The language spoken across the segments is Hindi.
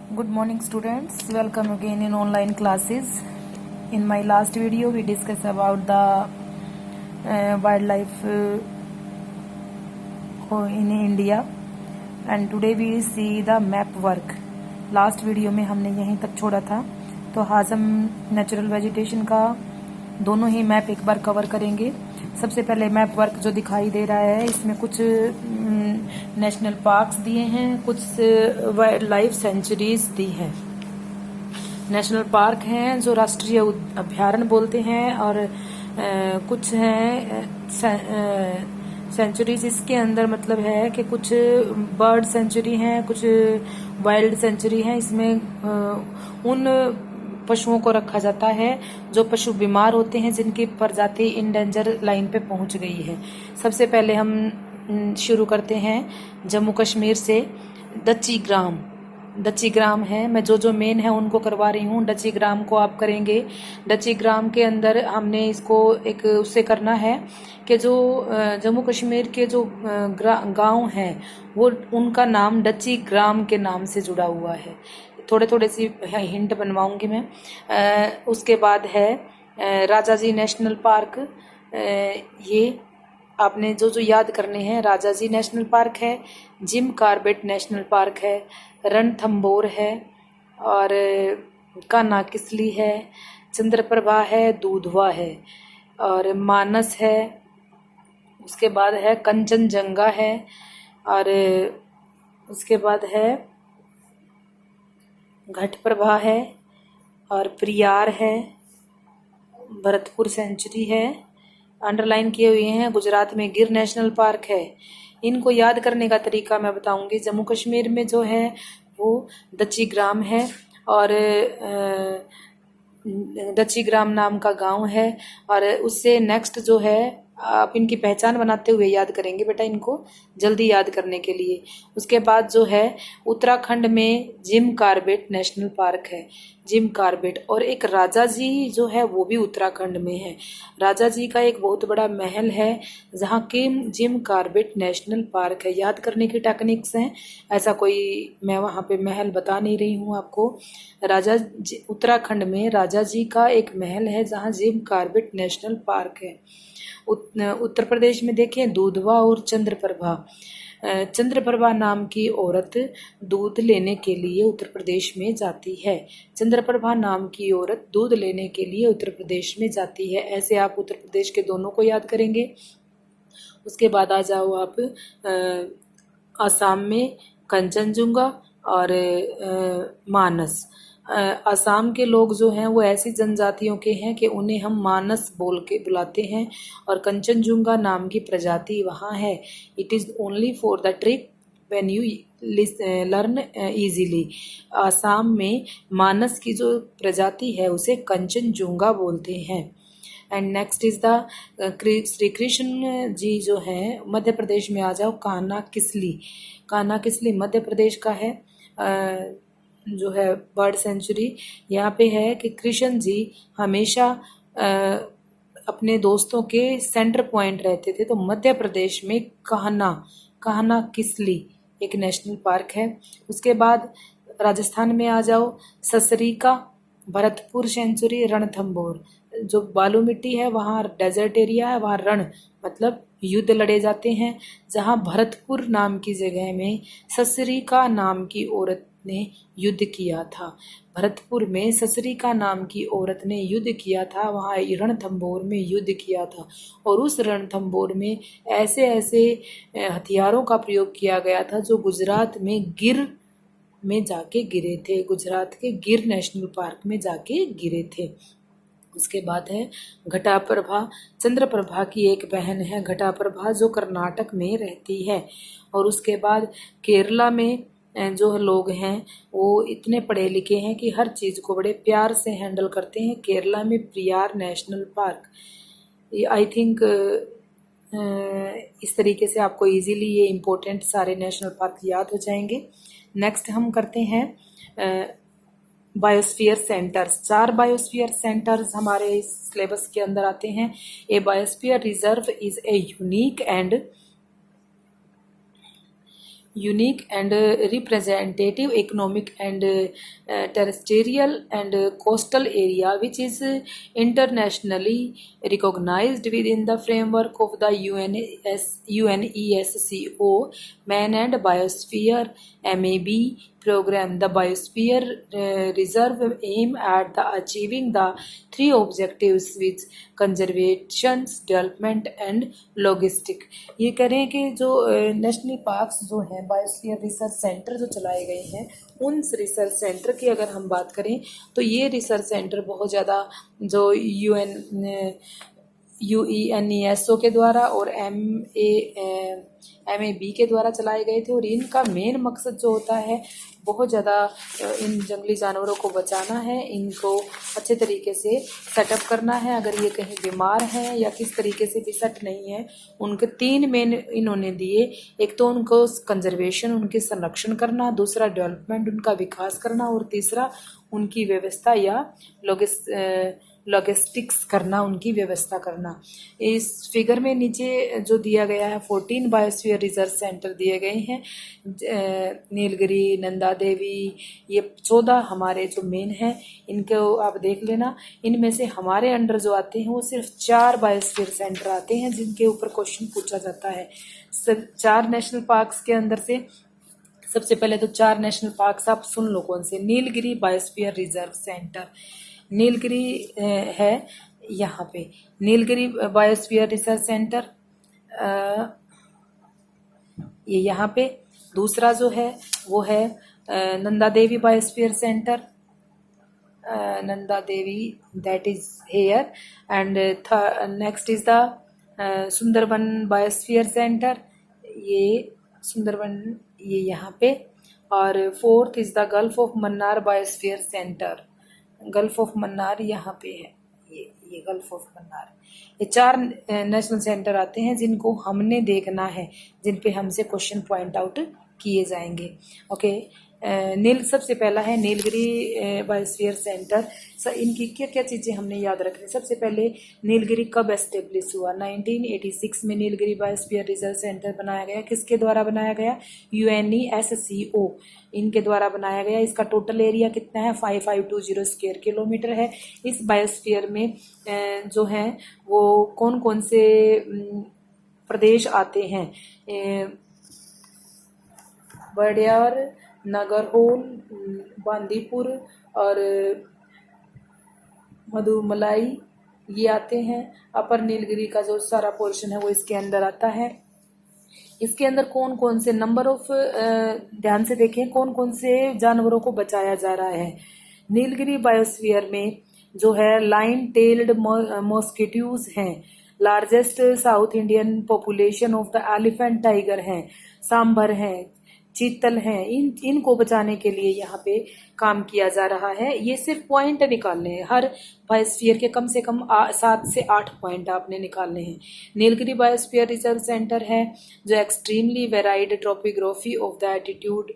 Good morning students, welcome again in online classes. In my last video we discussed about the wildlife in India and today we see the map work. Last video में हमने यहीं तक छोड़ा था, तो आज हम नेचुरल वेजिटेशन का दोनों ही मैप एक बार कवर करेंगे। सबसे पहले मैप वर्क जो दिखाई दे रहा है, इसमें कुछ नेशनल पार्क्स दिए हैं, कुछ वाइल्ड लाइफ सेंचुरीज दी हैं। नेशनल पार्क हैं जो राष्ट्रीय अभयारण्य बोलते हैं, और कुछ हैं सेंचुरीज। इसके अंदर मतलब है कि कुछ बर्ड सेंचुरी हैं, कुछ वाइल्ड सेंचुरी हैं। इसमें उन पशुओं को रखा जाता है जो पशु बीमार होते हैं, जिनकी प्रजाति इंडेंजर लाइन पे पहुंच गई है। सबसे पहले हम शुरू करते हैं जम्मू कश्मीर से। दच्ची ग्राम है, मैं जो मेन है उनको करवा रही हूँ। डची ग्राम को आप करेंगे। डची ग्राम के अंदर हमने इसको एक उससे करना है कि जो जम्मू कश्मीर के जो गांव हैं वो उनका नाम डची ग्राम के नाम से जुड़ा हुआ है। थोड़े सी हिंट बनवाऊंगी मैं। उसके बाद है राजाजी नेशनल पार्क। ये आपने जो याद करने हैं, राजाजी नेशनल पार्क है, जिम कॉर्बेट नेशनल पार्क है, रणथंबोर है, और कान्हा किसली है, चंद्रप्रभा है, दूधवा है, और मानस है। उसके बाद है कंचनजंगा है, और उसके बाद है घटप्रभा है, और प्रियार है, भरतपुर सेंचुरी है। अंडरलाइन किए हुए हैं। गुजरात में गिर नेशनल पार्क है। इनको याद करने का तरीका मैं बताऊंगी। जम्मू कश्मीर में जो है वो दच्ची ग्राम है, और दच्ची ग्राम नाम का गांव है। और उससे नेक्स्ट जो है, आप इनकी पहचान बनाते हुए याद करेंगे बेटा, इनको जल्दी याद करने के लिए। उसके बाद जो है उत्तराखंड में जिम कॉर्बेट नेशनल पार्क है, जिम कॉर्बेट। और एक राजा जी जो है वो भी उत्तराखंड में है। राजा जी का एक बहुत बड़ा महल है, जहाँ के जिम कॉर्बेट नेशनल पार्क है। याद करने की टेक्निक्स हैं, ऐसा कोई मैं वहाँ पे महल बता नहीं रही हूँ आपको। उत्तराखंड में राजा जी का एक महल है जहाँ जिम कॉर्बेट नेशनल पार्क है। उत्तर प्रदेश में देखें दूधवा और चंद्रप्रभा। चंद्रप्रभा नाम की औरत दूध लेने के लिए उत्तर प्रदेश में जाती है। चंद्रप्रभा नाम की औरत दूध लेने के लिए उत्तर प्रदेश में जाती है। ऐसे आप उत्तर प्रदेश के दोनों को याद करेंगे। उसके बाद आ जाओ आप आसाम में कंचनजुंगा और मानस। असम के लोग जो हैं वो ऐसी जनजातियों के हैं कि उन्हें हम मानस बोल के बुलाते हैं, और कंचनजुंगा नाम की प्रजाति वहाँ है। It is only for the trick when you learn easily. Assam में मानस की जो प्रजाति है उसे कंचनजुंगा बोलते हैं। And next is the Shri Krishna ji जो है मध्य प्रदेश में। आ जाओ कान्हा किसली मध्य प्रदेश का है। जो है बर्ड सेंचुरी यहाँ पे है कि कृष्ण जी हमेशा अपने दोस्तों के सेंटर पॉइंट रहते थे। तो मध्य प्रदेश में कान्हा किसली एक नेशनल पार्क है। उसके बाद राजस्थान में आ जाओ, ससरिका, भरतपुर सेंचुरी, रणथंबोर। जो बालू मिट्टी है वहाँ डेजर्ट एरिया है, वहाँ रण मतलब युद्ध लड़े जाते हैं। जहाँ भरतपुर नाम की जगह में ससरिका नाम की औरत ने युद्ध किया था। भरतपुर में ससरिका नाम की औरत ने युद्ध किया था, वहाँ रणथंबोर में युद्ध किया था। और उस रणथंबोर में ऐसे हथियारों का प्रयोग किया गया था जो गुजरात में गिर में जाके गिरे थे, गुजरात के गिर नेशनल पार्क में जाके गिरे थे। उसके बाद है घटाप्रभा। चंद्रप्रभा की एक बहन है घटाप्रभा, जो कर्नाटक में रहती है। और उसके बाद केरला में जो लोग हैं वो इतने पढ़े लिखे हैं कि हर चीज़ को बड़े प्यार से हैंडल करते हैं। केरला में प्रियार नेशनल पार्क। आई थिंक इस तरीके से आपको इजीली ये इम्पोर्टेंट सारे नेशनल पार्क याद हो जाएंगे। नेक्स्ट हम करते हैं बायोस्फीयर सेंटर्स। 4 बायोस्फीयर सेंटर्स हमारे इस सिलेबस के अंदर आते हैं। A biosphere reserve is a unique and representative economic and terrestrial and coastal area which is internationally recognized within the framework of the UNESCO Man and Biosphere MAB program. The Biosphere Reserve aim at the achieving the three objectives which conservation, development and logistic. ये कह रहे हैं कि जो नेशनल पार्क्स जो हैं, बायोस्फीयर रिसर्च सेंटर जो चलाए गए हैं, उन रिसर्च सेंटर की अगर हम बात करें तो ये रिसर्च सेंटर बहुत ज़्यादा जो UNESCO के द्वारा और MAB के द्वारा चलाए गए थे। और इनका मेन मकसद जो होता है बहुत ज़्यादा इन जंगली जानवरों को बचाना है, इनको अच्छे तरीके से सेटअप करना है। अगर ये कहीं बीमार हैं या किस तरीके से भी सेट नहीं है, उनके तीन मेन इन्होंने दिए। एक तो उनको कंजर्वेशन, उनके संरक्षण करना, दूसरा डेवलपमेंट, उनका विकास करना, और तीसरा उनकी व्यवस्था या लॉजिस्टिक्स करना, उनकी व्यवस्था करना। इस फिगर में नीचे जो दिया गया है 14 बायोस्फीयर रिसर्च सेंटर दिए गए हैं, नीलगिरी, नंदा देवी, ये 14 हमारे जो मेन हैं, इनको आप देख लेना। इनमें से हमारे अंडर जो आते हैं वो सिर्फ 4 बायोस्फीयर सेंटर आते हैं जिनके ऊपर क्वेश्चन पूछा जाता है। 4 नेशनल पार्क्स के अंदर से सबसे पहले तो 4 नेशनल पार्क्स आप सुन लो कौन से। Nilgiri biosphere reserve centre, Nilgiri है यहाँ पे, नीलगिरी बायोस्फीयर रिसर्च सेंटर ये यहाँ पे। दूसरा जो है वो है Nanda Devi biosphere centre, Nanda Devi, that is here. And next is the Sundarban biosphere centre, ये सुंदरबन ये यहाँ पे। और fourth is the gulf of Mannar biosphere centre, gulf of Mannar यहाँ पे है, ये गल्फ ऑफ मन्नार। ये 4 नेशनल सेंटर आते हैं जिनको हमने देखना है, जिन पे हमसे क्वेश्चन पॉइंट आउट किए जाएंगे। ओके, सबसे पहला है नीलगिरी बायोस्फीयर सेंटर। इनकी क्या क्या चीज़ें हमने याद रखनी। सबसे पहले नीलगिरी कब एस्टेब्लिश हुआ? 1986 में नीलगिरी बायोस्फीयर रिसर्च सेंटर बनाया गया। किसके द्वारा बनाया गया? UNESCO इनके द्वारा बनाया गया। इसका टोटल एरिया कितना है? 5520 स्क्वायर किलोमीटर है। इस बायोस्फीयर में जो है वो कौन कौन से प्रदेश आते हैं? बड़ियार, नागरहोल, बांदीपुर और मधुमलाई ये आते हैं। अपर नीलगिरी का जो सारा पोर्शन है वो इसके अंदर आता है। इसके अंदर कौन कौन से नंबर ऑफ ध्यान से देखें कौन कौन से जानवरों को बचाया जा रहा है। नीलगिरी बायोस्फीयर में जो है लाइन टेल्ड मॉस्किटोज हैं, largest south Indian population of the elephant tiger हैं, सांभर हैं, चीतल हैं। इनको बचाने के लिए यहाँ पे काम किया जा रहा है। ये सिर्फ पॉइंट निकालने हैं, हर बायोस्फीयर के कम से कम 7 से 8 पॉइंट आपने निकालने हैं। नीलगिरी बायोस्फीयर रिसर्च सेंटर है जो extremely varied topography of the altitude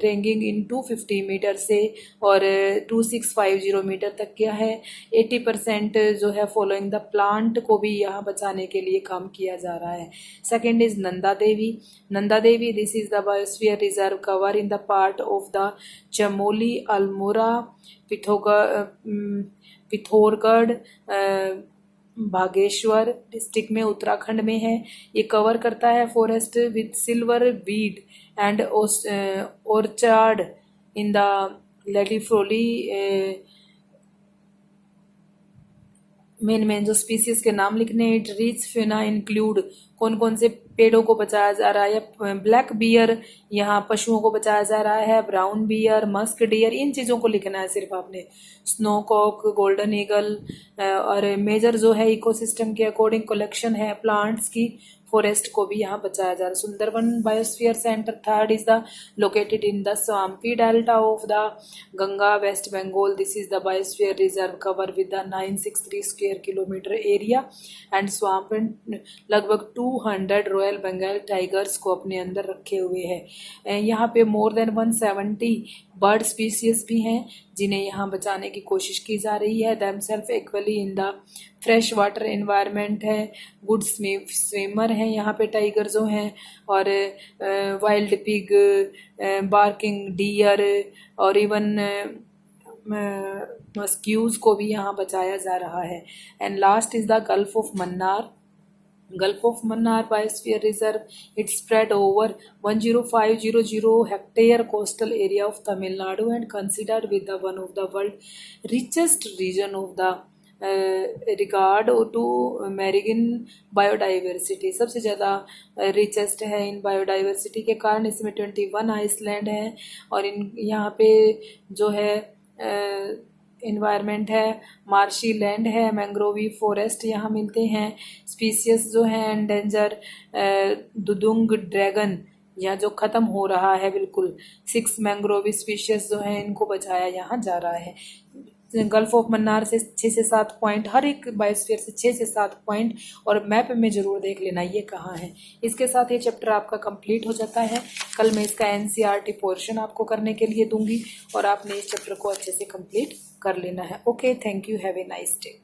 ranging in 250 metre से और 2650 मीटर तक क्या है। 80% जो है फॉलोइंग द प्लांट को भी यहाँ बचाने के लिए काम किया जा रहा है। Second is Nanda Devi. Nanda Devi, this is the biosphere reserve cover in the part of the Chamoli, Almora, Pithoragarh, Bageshwar district में उत्तराखंड में है। ये कवर करता है forest with silver weed and orchard in the लेडिफ्रोली। मेन जो स्पीसीज के नाम लिखने, इट रिच फेना इंक्लूड कौन कौन से पेड़ों को बचाया जा रहा है। ब्लैक बियर, यहाँ पशुओं को बचाया जा रहा है। ब्राउन बियर, मस्क डियर, इन चीज़ों को लिखना है सिर्फ आपने। Snowcock, golden eagle. और मेजर जो है इकोसिस्टम के अकॉर्डिंग कलेक्शन है प्लांट्स की, फॉरेस्ट को भी यहाँ बचाया जा रहा है। Sundarban biosphere centre third is the located in the swampy delta of the Ganga, West Bengal. This is the biosphere reserve cover with the 963 square kilometre area and swamp लगभग 200 रॉयल बंगाल टाइगर्स को अपने अंदर रखे हुए है। यहाँ पे मोर देन 170 बर्ड स्पीसीज भी हैं जिन्हें यहाँ बचाने की कोशिश की जा रही है। Themselves equally in the fresh water environment है। गुड स्विमर हैं यहाँ पे टाइगर जो हैं, और वाइल्ड पिग, बार्किंग डियर और इवन मस्क्यूज को भी यहाँ बचाया जा रहा है। And last is the gulf of Mannar. Gulf of Mannar Biosphere Reserve. It spread over 10500 hectare coastal area of Tamil Nadu and considered with the one of the world richest region of the regard to marine biodiversity। सबसे ज़्यादा richest है इन biodiversity के कारण। इसमें 21 आइसलैंड हैं और इन यहाँ पे जो है इन्वायरमेंट है, मार्शी लैंड है, मैंग्रोवी फॉरेस्ट यहाँ मिलते हैं। स्पीसीज जो है एंडेंजर दुदुंग ड्रैगन यहाँ जो ख़त्म हो रहा है बिल्कुल। 6 मैंग्रोवी स्पीशीज जो है इनको बचाया यहाँ जा रहा है। गल्फ ऑफ मन्नार से 6 से 7 पॉइंट, हर एक बायोस्फीयर से 6 से 7 पॉइंट, और मैप में ज़रूर देख लेना ये कहाँ है। इसके साथ ये चैप्टर आपका कंप्लीट हो जाता है। कल मैं इसका एनसीईआरटी पोर्शन आपको करने के लिए दूंगी और आपने इस चैप्टर को अच्छे से कंप्लीट कर लेना है। Okay, thank you, have a nice day.